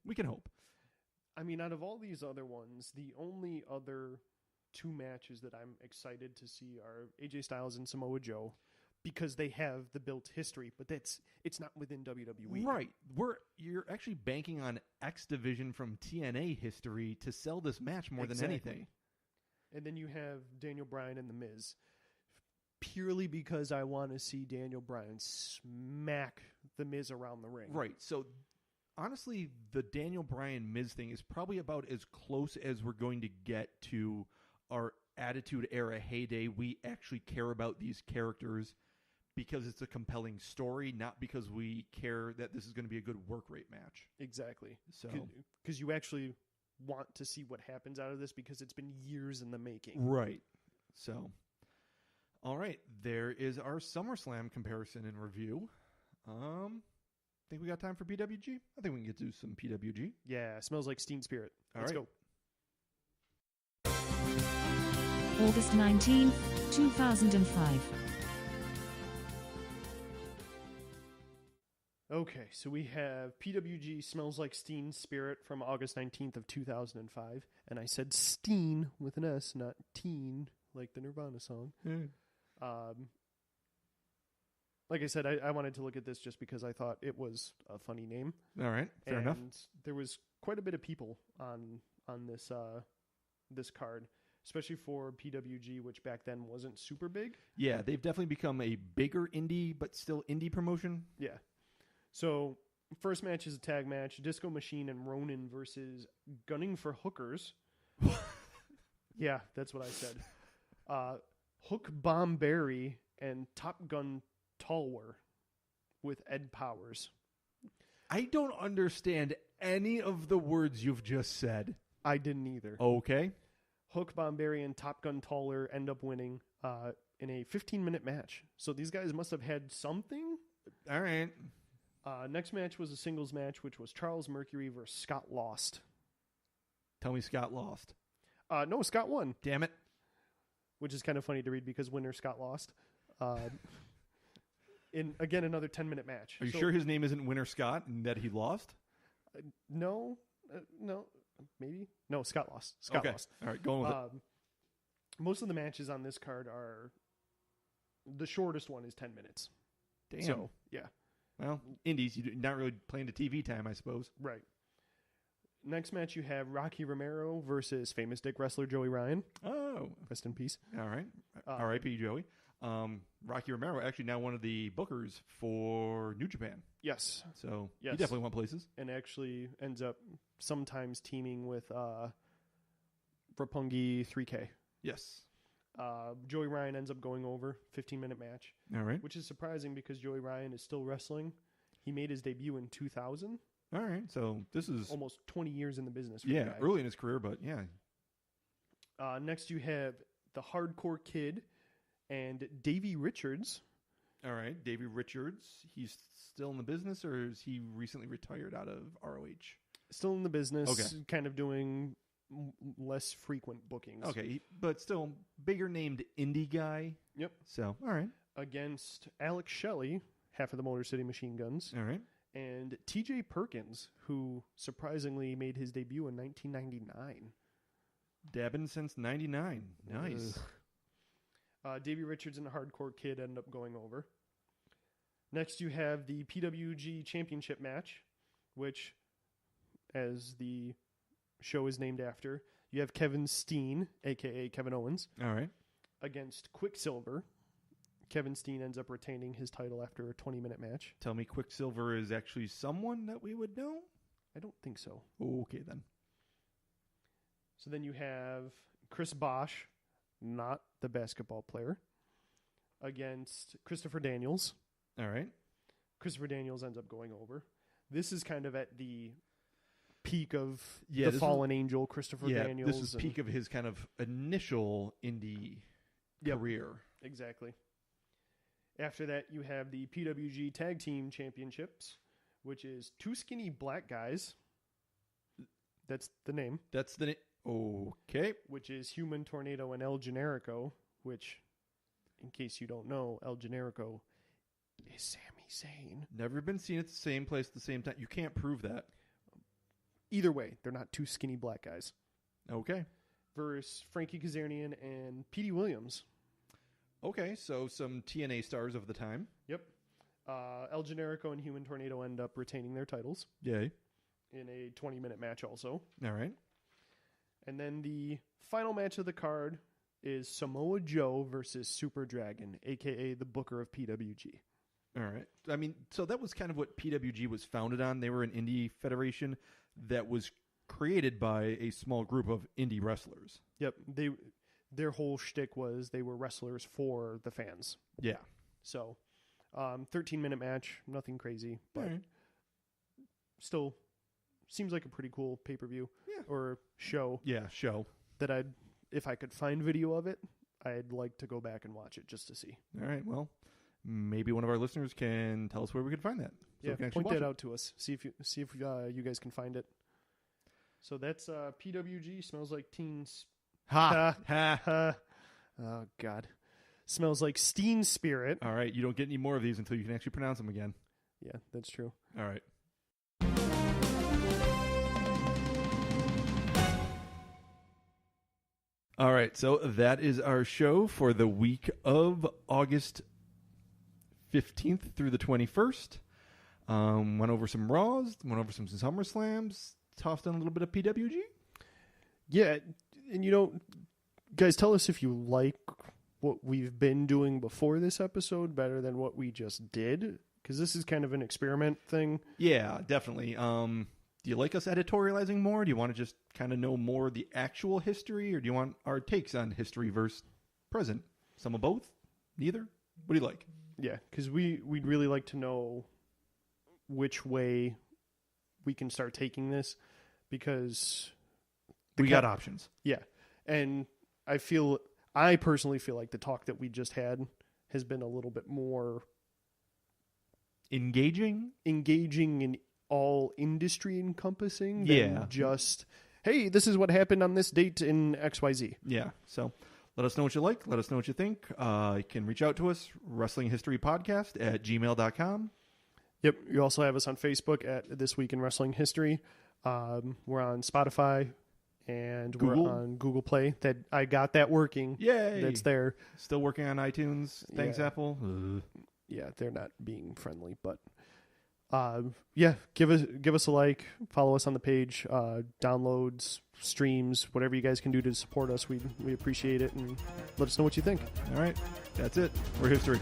We can hope. I mean, out of all these other ones, the only other two matches that I'm excited to see are AJ Styles and Samoa Joe, because they have the built history, but it's not within WWE. Right. You're actually banking on X Division from TNA history to sell this match more than anything. And then you have Daniel Bryan and The Miz, purely because I want to see Daniel Bryan smack The Miz around the ring. Right. So, honestly, the Daniel Bryan Miz thing is probably about as close as we're going to get to our Attitude Era heyday. We actually care about these characters because it's a compelling story, not because we care that this is going to be a good work rate match. Exactly. So, because you actually want to see what happens out of this because it's been years in the making. Right. So, all right. There is our SummerSlam comparison and review. Think we got time for PWG? I think we can get to some PWG. Yeah, smells like Steen Spirit. Let's go. August 19, 2005. Okay, so we have PWG Smells Like Steen Spirit from August 19th of 2005. And I said Steen with an S, not teen, like the Nirvana song. Like I said, I wanted to look at this just because I thought it was a funny name. All right, fair enough. And there was quite a bit of people on this this card, especially for PWG, which back then wasn't super big. Yeah, they've definitely become a bigger indie, but still indie promotion. Yeah. So first match is a tag match: Disco Machine and Ronin versus Gunning for Hookers. Yeah, that's what I said. Hook Bomb Berry and Top Gun Talwer with Ed Powers. I don't understand any of the words you've just said. I didn't either. Okay. Hook Bomb Berry and Top Gun Talwer end up winning in a 15-minute match. So these guys must have had something. All right. Next match was a singles match, which was Charles Mercury versus Scott Lost. Tell me Scott lost. No, Scott won, Damn it. which is kind of funny to read because winner Scott lost. In again another 10-minute match. Are you sure his name isn't Winner Scott and that he lost? No, maybe no. Scott lost. Scott Okay. lost. All right, going with it. Most of the matches on this card are the shortest one is 10 minutes. Damn. So yeah, Well, indies, you're not really playing to TV time, I suppose. right. Next match you have Rocky Romero versus famous dick wrestler Joey Ryan. Oh, Rest in peace. all right. R.I.P. Joey. Rocky Romero, actually now one of the bookers for New Japan. Yes, So Yes. he definitely went places. and actually ends up sometimes teaming with Roppongi 3K. Yes. Joey Ryan ends up going over 15-minute match, All right. which is surprising because Joey Ryan is still wrestling. He made his debut in 2000, All right. So this is, almost 20 years in the business. For the yeah, guy. early in his career, but yeah. Next you have the Hardcore Kid and Davey Richards. All right. Davey Richards, he's still in the business or is he recently retired out of ROH? Still in the business, Okay. kind of doing less frequent bookings. Okay. But still bigger named indie guy. Yep. So, all right. Against Alex Shelley, half of the Motor City Machine Guns, All right. and TJ Perkins, who surprisingly made his debut in 1999. Dabbing since 99. Nice. Davey Richards and the Hardcore Kid end up going over. Next, you have the PWG Championship match, which, as the show is named after, you have Kevin Steen, a.k.a. Kevin Owens, All right. against Quicksilver. Kevin Steen ends up retaining his title after a 20-minute match. Tell me Quicksilver is actually someone that we would know? I don't think so. Okay, then. So then you have Chris Bosch, not the basketball player, against Christopher Daniels. All right. Christopher Daniels ends up going over. This is kind of at the peak of Yeah, the this fallen angel, Christopher Daniels. This is and- peak of his kind of initial indie Yep. career. Exactly. After that, you have the PWG Tag Team Championships, which is two skinny black guys. That's the name. That's the okay. Which is Human Tornado and El Generico, which, in case you don't know, El Generico is Sami Zayn. Never been seen at the same place at the same time. You can't prove that. Either way, they're not two skinny black guys. Okay. Versus Frankie Kazarian and Petey Williams. Okay, so some TNA stars of the time. Yep. El Generico and Human Tornado end up retaining their titles Yay. in a 20-minute match also. All right. And then the final match of the card is Samoa Joe versus Super Dragon, a.k.a. the Booker of PWG. All right. I mean, so that was kind of what PWG was founded on. They were an indie federation that was created by a small group of indie wrestlers. Yep. Their whole shtick was they were wrestlers for the fans. Yeah. So, 13-minute match, nothing crazy, but All right. still seems like a pretty cool pay-per-view Yeah. or show Yeah, show. that if I could find video of it, I'd like to go back and watch it just to see. All right. Well, maybe one of our listeners can tell us where we could find that. So Yeah, we can actually point watch that it. out to us. See if you guys can find it. So that's PWG. Smells like teens. Ha! Ha! Oh God, smells like Steen Spirit. All right. You don't get any more of these until you can actually pronounce them again. Yeah, that's true. All right. All right, so that is our show for the week of August 15th through the 21st. Went over some Raws, went over some SummerSlams, tossed in a little bit of PWG. Yeah, and guys, tell us if you like what we've been doing before this episode better than what we just did, because this is kind of an experiment thing. Yeah, definitely. Do you like us editorializing more? Do you want to just kind of know more of the actual history, or do you want our takes on history versus present? Some of both? Neither? What do you like? Yeah, because we'd really like to know which way we can start taking this, because We got options. Yeah, and I personally feel like the talk that we just had has been a little bit more Engaging and all industry encompassing than Yeah. just, hey, this is what happened on this date in XYZ. Yeah. So let us know what you like. Let us know what you think. You can reach out to us, wrestlinghistorypodcast@gmail.com. Yep. You also have us on Facebook at This Week in Wrestling History. We're on Spotify and Google. we're on Google Play. That I got that working. Yay. That's there. Still working on iTunes. Thanks, Yeah. Apple. Yeah, they're not being friendly, but yeah, give us a like, follow us on the page, downloads, streams, whatever you guys can do to support us. We appreciate it, and let us know what you think. All right. That's it. We're history.